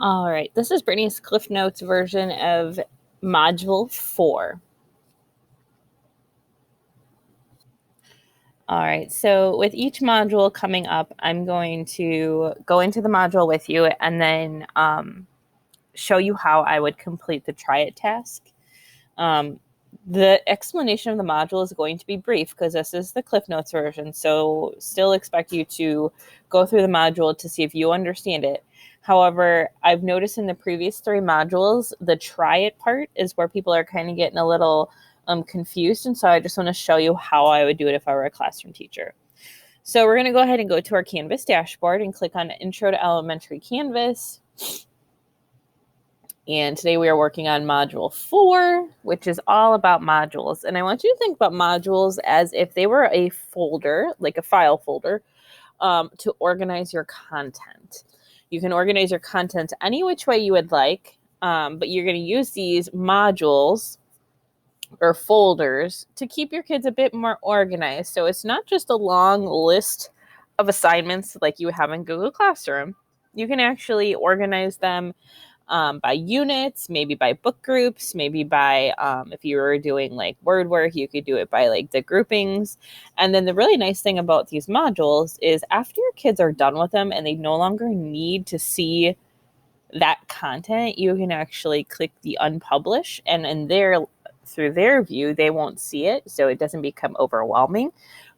All right, this is Brittany's Cliff Notes version of Module 4. All right, so with each module coming up, I'm going to go into the module with you and then show you how I would complete the try it task. The explanation of the module is going to be brief because this is the Cliff Notes version, so still expect you to go through the module to see if you understand it. However, I've noticed in the previous 3 modules, the try it part is where people are kind of getting a little confused, and so I just want to show you how I would do it if I were a classroom teacher. So we're going to go ahead and go to our Canvas dashboard and click on Intro to Elementary Canvas. And today we are working on Module 4, which is all about modules. And I want you to think about modules as if they were a folder, like a file folder, to organize your content. You can organize your content any which way you would like, but you're going to use these modules or folders to keep your kids a bit more organized. So it's not just a long list of assignments like you have in Google Classroom. You can actually organize them by units, maybe by book groups, maybe by, if you were doing like word work, you could do it by like the groupings. And then the really nice thing about these modules is after your kids are done with them and they no longer need to see that content, you can actually click the unpublish, and through their view, they won't see it. So it doesn't become overwhelming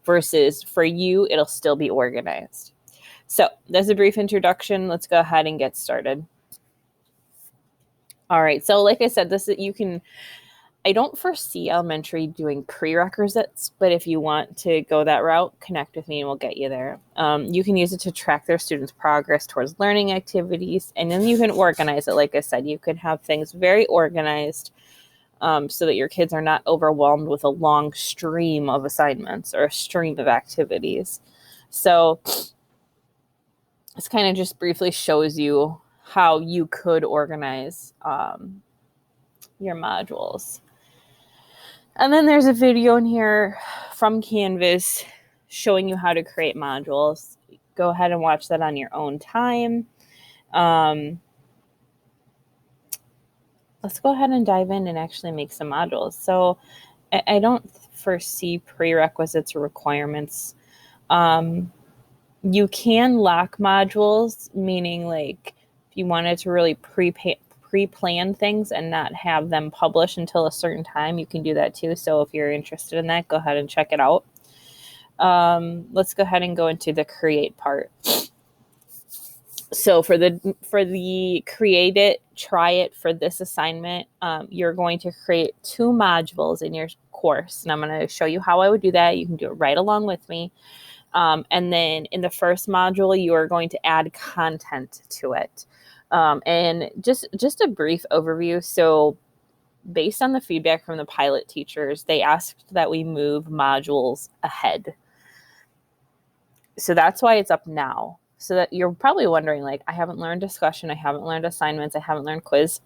versus for you, it'll still be organized. So that's a brief introduction. Let's go ahead and get started. All right, so like I said, I don't foresee elementary doing prerequisites, but if you want to go that route, connect with me and we'll get you there. You can use it to track their students' progress towards learning activities, and then you can organize it. Like I said, you can have things very organized so that your kids are not overwhelmed with a long stream of assignments or a stream of activities. So this kind of just briefly shows you how you could organize your modules. And then there's a video in here from Canvas showing you how to create modules. Go ahead and watch that on your own time. Let's go ahead and dive in and actually make some modules. So I don't foresee prerequisites or requirements. You can lock modules, meaning like if you wanted to really pre-plan things and not have them publish until a certain time, you can do that too. So if you're interested in that, go ahead and check it out. Let's go ahead and go into the create part. So for the create it, try it for this assignment, you're going to create 2 modules in your course. And I'm going to show you how I would do that. You can do it right along with me. And then in the first module, you are going to add content to it. And just a brief overview. So based on the feedback from the pilot teachers, they asked that we move modules ahead. So that's why it's up now. So that you're probably wondering, like, I haven't learned discussion, I haven't learned assignments, I haven't learned quiz.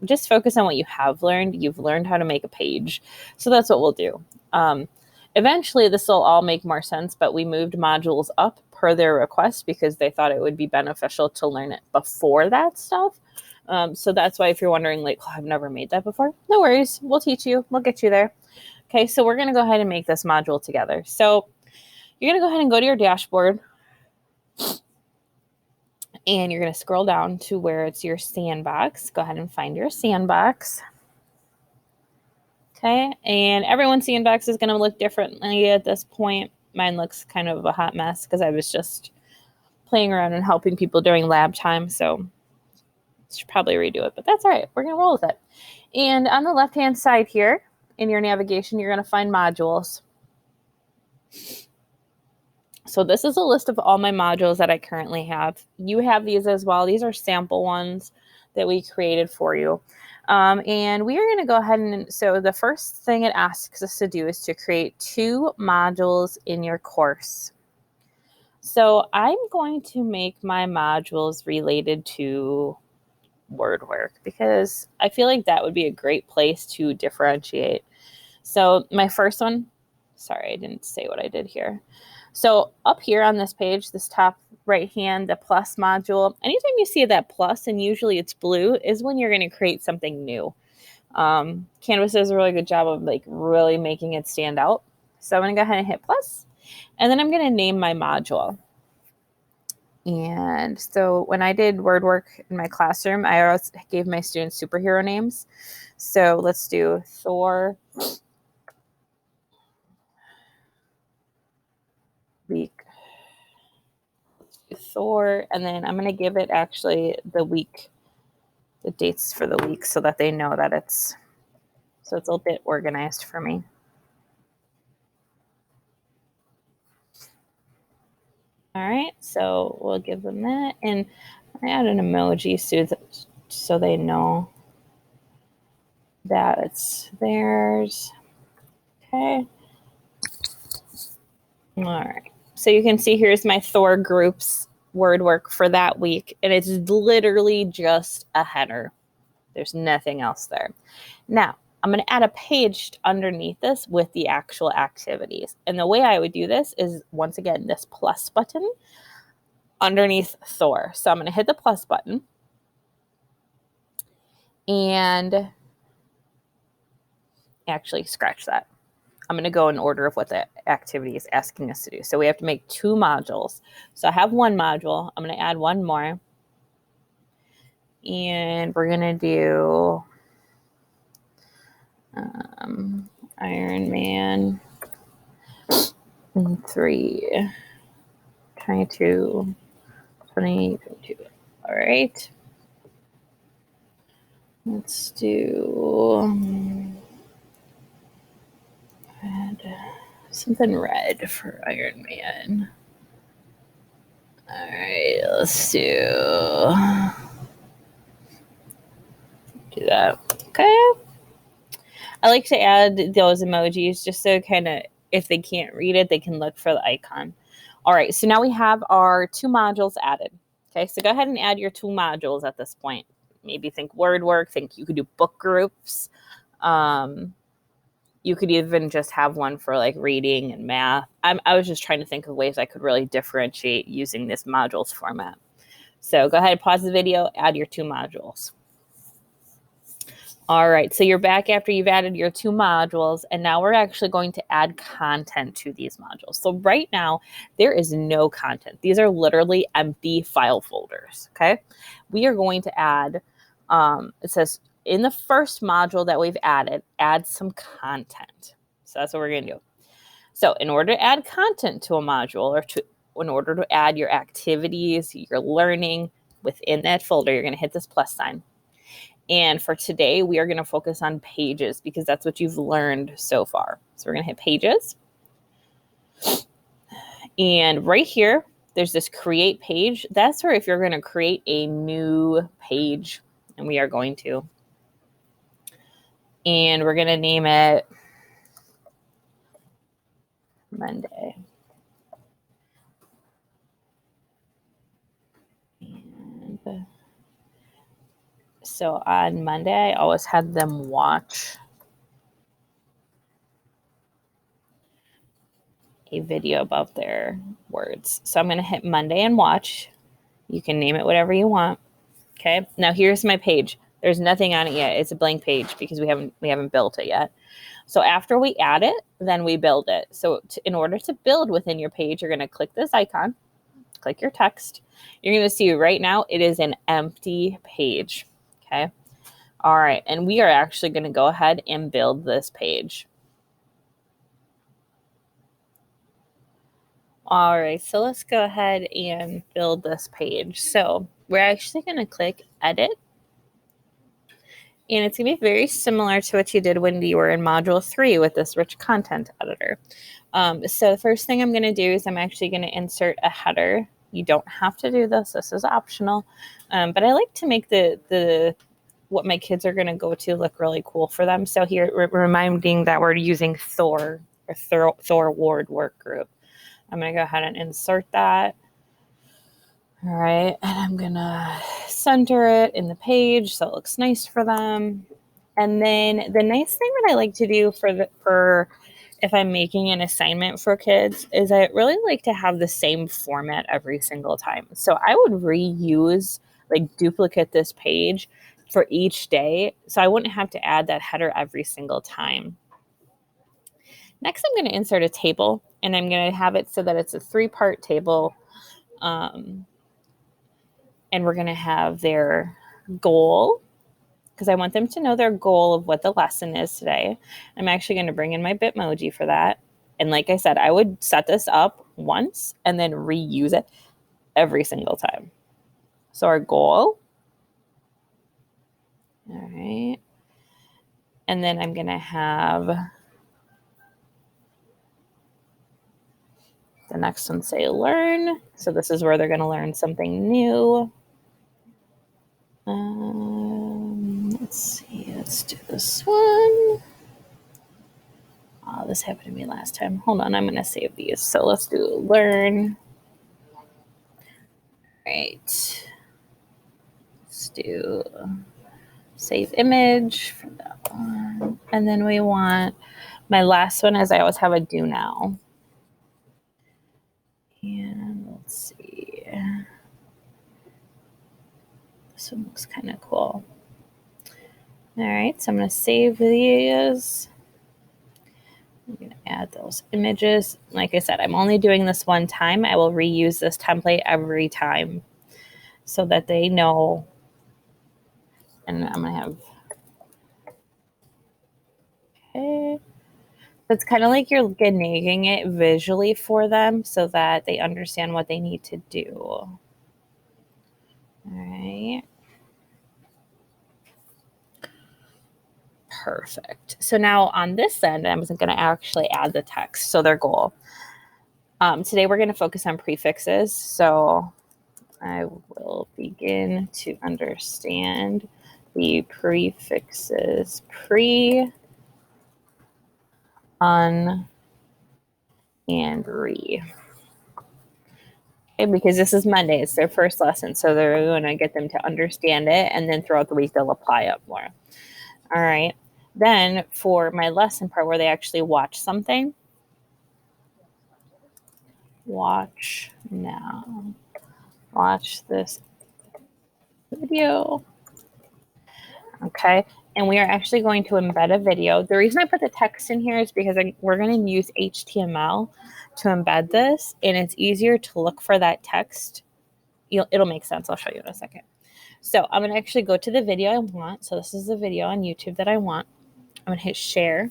Just focus on what you have learned. You've learned how to make a page. So that's what we'll do. Eventually, this will all make more sense, but we moved modules up per their request because they thought it would be beneficial to learn it before that stuff. So that's why if you're wondering, like, oh, I've never made that before, no worries. We'll teach you. We'll get you there. Okay, so we're going to go ahead and make this module together. So you're going to go ahead and go to your dashboard, and you're going to scroll down to where it's your sandbox. Go ahead and find your sandbox. Okay, and everyone's sandbox is going to look differently at this point. Mine looks kind of a hot mess because I was just playing around and helping people during lab time, so I should probably redo it, but that's all right. We're going to roll with it. And on the left-hand side here, in your navigation, you're going to find modules. So this is a list of all my modules that I currently have. You have these as well. These are sample ones that we created for you. And we are going to go ahead and, so the first thing it asks us to do is to create 2 modules in your course. So I'm going to make my modules related to word work because I feel like that would be a great place to differentiate. So my first one, sorry, I didn't say what I did here. So up here on this page, this top right hand, the plus module. Anytime you see that plus, and usually it's blue, is when you're going to create something new. Canvas does a really good job of like really making it stand out. So I'm going to go ahead and hit plus, and then I'm going to name my module. And so when I did word work in my classroom, I always gave my students superhero names. So let's do Thor week. Thor, and then I'm going to give it actually the week, the dates for the week, so that they know that it's a little bit organized for me. All right, so we'll give them that, and I add an emoji so they know that it's theirs. Okay. All right. So you can see here's my Thor groups word work for that week, and it's literally just a header. There's nothing else there. Now, I'm going to add a page underneath this with the actual activities. And the way I would do this is, once again, this plus button underneath Thor. So I'm going to hit the plus button, and actually scratch that. I'm going to go in order of what the activity is asking us to do. So we have to make 2 modules. So I have 1 module. I'm going to add 1 more. And we're going to do Iron Man 3, 22, 22. All right. Let's do something red for Iron Man. All right, let's do that. Okay. I like to add those emojis just so kind of, if they can't read it, they can look for the icon. All right, so now we have our 2 modules added. Okay, so go ahead and add your 2 modules at this point. Maybe think word work, think you could do book groups. You could even just have one for like reading and math. I was just trying to think of ways I could really differentiate using this modules format. So go ahead, pause the video, add your 2 modules. All right, so you're back after you've added your 2 modules, and now we're actually going to add content to these modules. So right now, there is no content. These are literally empty file folders, okay? We are going to add, it says in the first module that we've added, add some content. So that's what we're going to do. So in order to add content to a module, or in order to add your activities, your learning within that folder, you're going to hit this plus sign. And for today, we are going to focus on pages because that's what you've learned so far. So we're going to hit pages. And right here, there's this create page. That's where if you're going to create a new page, and we are going to. And we're going to name it Monday. And so on Monday, I always had them watch a video about their words. So I'm going to hit Monday and watch. You can name it whatever you want. Okay. Now here's my page. There's nothing on it yet. It's a blank page because we haven't built it yet. So after we add it, then we build it. So in order to build within your page, you're going to click this icon, click your text. You're going to see right now it is an empty page. Okay. All right. And we are actually going to go ahead and build this page. All right, so let's go ahead and build this page. So we're actually going to click edit. And it's going to be very similar to what you did when you were in module 3 with this rich content editor. So the first thing I'm going to do is I'm actually going to insert a header. You don't have to do this. This is optional. But I like to make the what my kids are going to go to look really cool for them. So here, reminding that we're using Thor or Thor word work group. I'm going to go ahead and insert that. All right. And I'm going to center it in the page so it looks nice for them. And then the nice thing that I like to do for if I'm making an assignment for kids is I really like to have the same format every single time. So I would reuse, like duplicate this page for each day. So I wouldn't have to add that header every single time. Next, I'm going to insert a table, and I'm going to have it so that it's a 3-part table. And we're going to have their goal, because I want them to know their goal of what the lesson is today. I'm actually going to bring in my Bitmoji for that. And like I said, I would set this up once and then reuse it every single time. So our goal. All right. And then I'm going to have the next one say learn. So this is where they're going to learn something new. Let's see. Let's do this one. Oh, this happened to me last time. Hold on. I'm going to save these. So let's do learn. Right. Let's do save image for that one. And then we want, my last one is I always have a do now. And let's see. This one looks kind of cool. All right, so I'm going to save these. I'm going to add those images. Like I said, I'm only doing this one time. I will reuse this template every time so that they know. And I'm going to have, okay. It's kind of like you're generating it visually for them so that they understand what they need to do. All right. Perfect. So now on this end, I'm going to actually add the text. So their goal. Today we're going to focus on prefixes. So I will begin to understand the prefixes pre, un, and re. Okay, because this is Monday. It's their first lesson. So they're going to get them to understand it. And then throughout the week, they'll apply it more. All right. Then for my lesson part where they actually watch something, watch now. Watch this video. Okay. And we are actually going to embed a video. The reason I put the text in here is because we're going to use HTML to embed this. And it's easier to look for that text. It'll make sense. I'll show you in a second. So I'm going to actually go to the video I want. So this is the video on YouTube that I want. I'm going to hit share.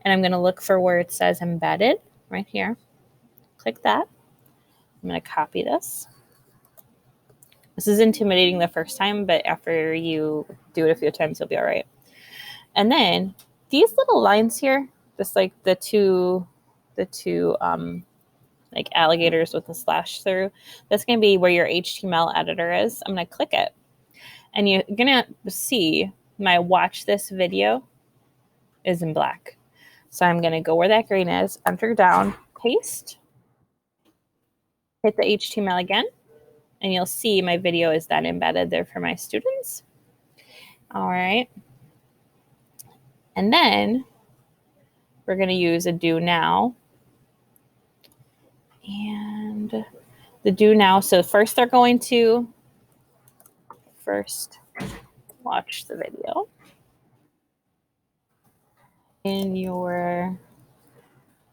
And I'm going to look for where it says embedded right here. Click that. I'm going to copy this. This is intimidating the first time, but after you do it a few times, you'll be all right. And then these little lines here, just like the two like alligators with a slash through, that's going to be where your HTML editor is. I'm going to click it. And you're going to see my watch this video is in black. So I'm going to go where that green is, enter down, paste, hit the HTML again, and you'll see my video is then embedded there for my students. All right. And then we're going to use a do now. And the do now. So first they're going to first watch the video in your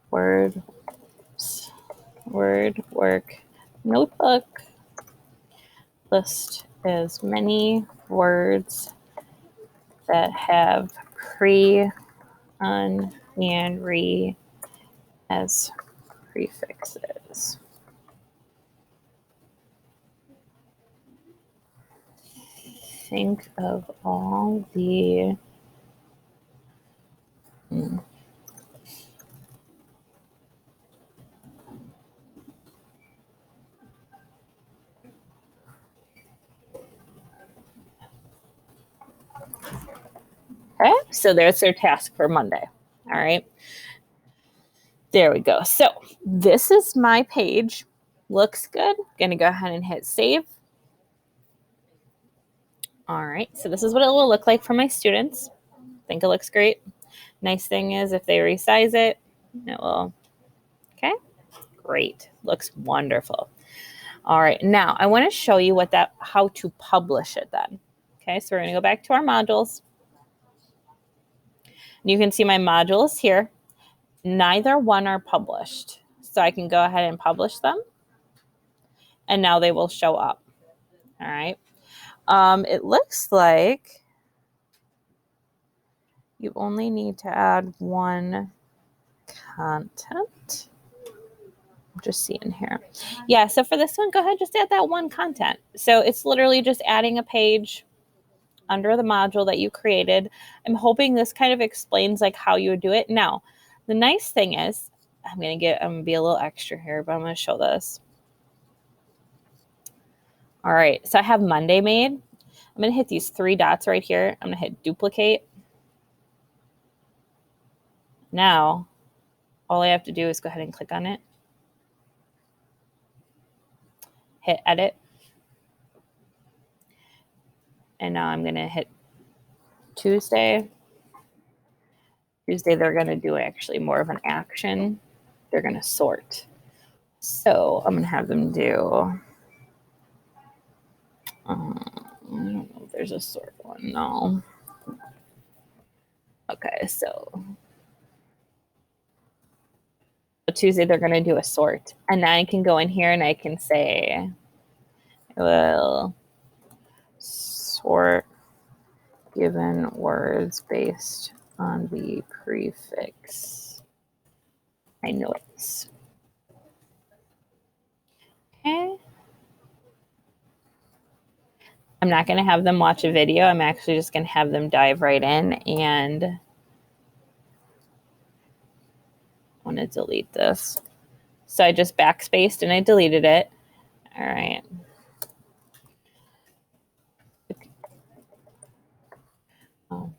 word work notebook. List as many words that have pre, un, and re as prefixes. Think of all the Okay, so there's their task for Monday. All right. There we go. So this is my page. Looks good. Going to go ahead and hit save. All right. So this is what it will look like for my students. I think it looks great. Nice thing is if they resize it, It will, okay, great. Looks wonderful. All right, now I want to show you how to publish it then. Okay, so we're going to go back to our modules. You can see my modules here. Neither one are published. So I can go ahead and publish them. And now they will show up. All right. It looks like you only need to add one content. I'm just seeing here. Yeah, so for this one, go ahead, just add that one content. So it's literally just adding a page under the module that you created. I'm hoping this kind of explains like how you would do it. Now, the nice thing is, I'm gonna be a little extra here, but I'm gonna show this. All right, so I have Monday made. I'm gonna hit these 3 dots right here. I'm gonna hit duplicate. Now, all I have to do is go ahead and click on it. Hit edit. And now I'm gonna hit Tuesday. Tuesday, they're gonna do actually more of an action. They're gonna sort. So I'm gonna have them do, I don't know if there's a sort one, no. Okay, so Tuesday they're gonna do a sort. And now I can go in here and I can say, well, sort given words based on the prefix. I know it. Okay. I'm not going to have them watch a video. I'm actually just going to have them dive right in, and I want to delete this. So I just backspaced and I deleted it. All right. Oh,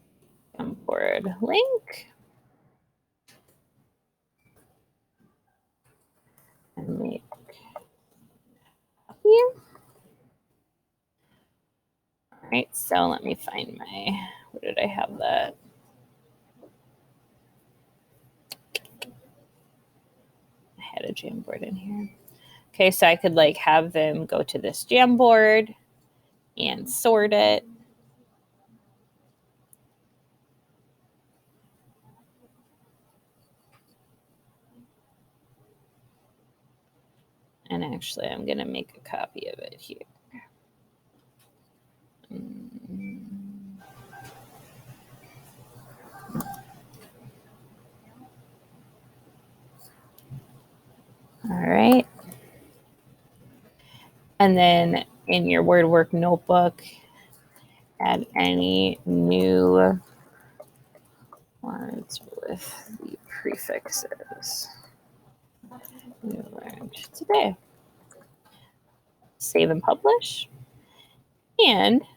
import link. And make copy. All right, so let me find where did I have that? I had a Jamboard in here. Okay, so I could like have them go to this Jamboard and sort it. And actually, I'm going to make a copy of it here. All right. And then in your word work notebook, add any new words with the prefixes you learned today. Save and publish. And if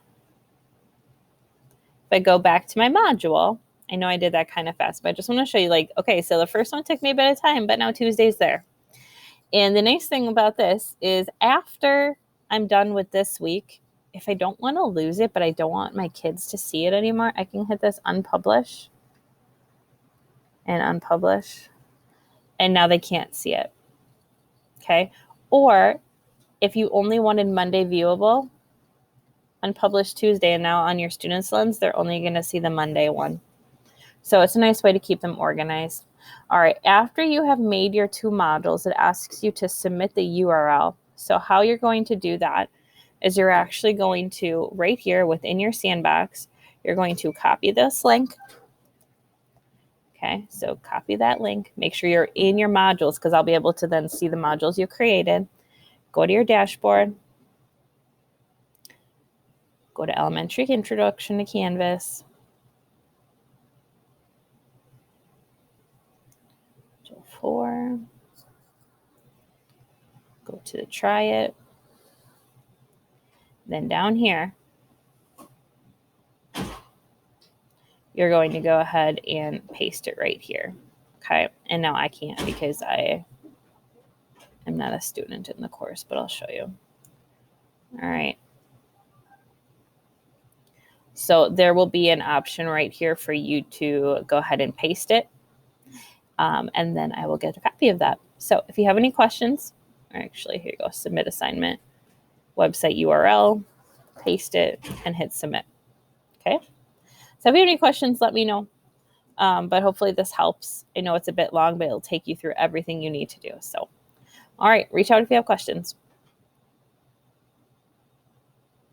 I go back to my module, I know I did that kind of fast, but I just want to show you like, okay, so the first one took me a bit of time, but now Tuesday's there. And the nice thing about this is after I'm done with this week, if I don't want to lose it, but I don't want my kids to see it anymore, I can hit this unpublish and unpublish. And now they can't see it. Okay. Or if you only wanted Monday viewable, unpublish Tuesday, and now on your students' lens, they're only going to see the Monday one. So it's a nice way to keep them organized. All right, after you have made your 2 modules, it asks you to submit the URL. So how you're going to do that is you're actually going to, right here within your sandbox, you're going to copy this link. Okay, so copy that link. Make sure you're in your modules because I'll be able to then see the modules you created. Go to your dashboard. Go to Elementary Introduction to Canvas. 4. Go to the Try It. Then down here, you're going to go ahead and paste it right here. Okay, and now I can't because I am not a student in the course, but I'll show you. All right. So there will be an option right here for you to go ahead and paste it. and then I will get a copy of that. So if you have any questions, actually, here you go, submit assignment, website URL, paste it, and hit submit. Okay. So if you have any questions, let me know. But hopefully this helps. I know it's a bit long, but it'll take you through everything you need to do. So, all right, reach out if you have questions.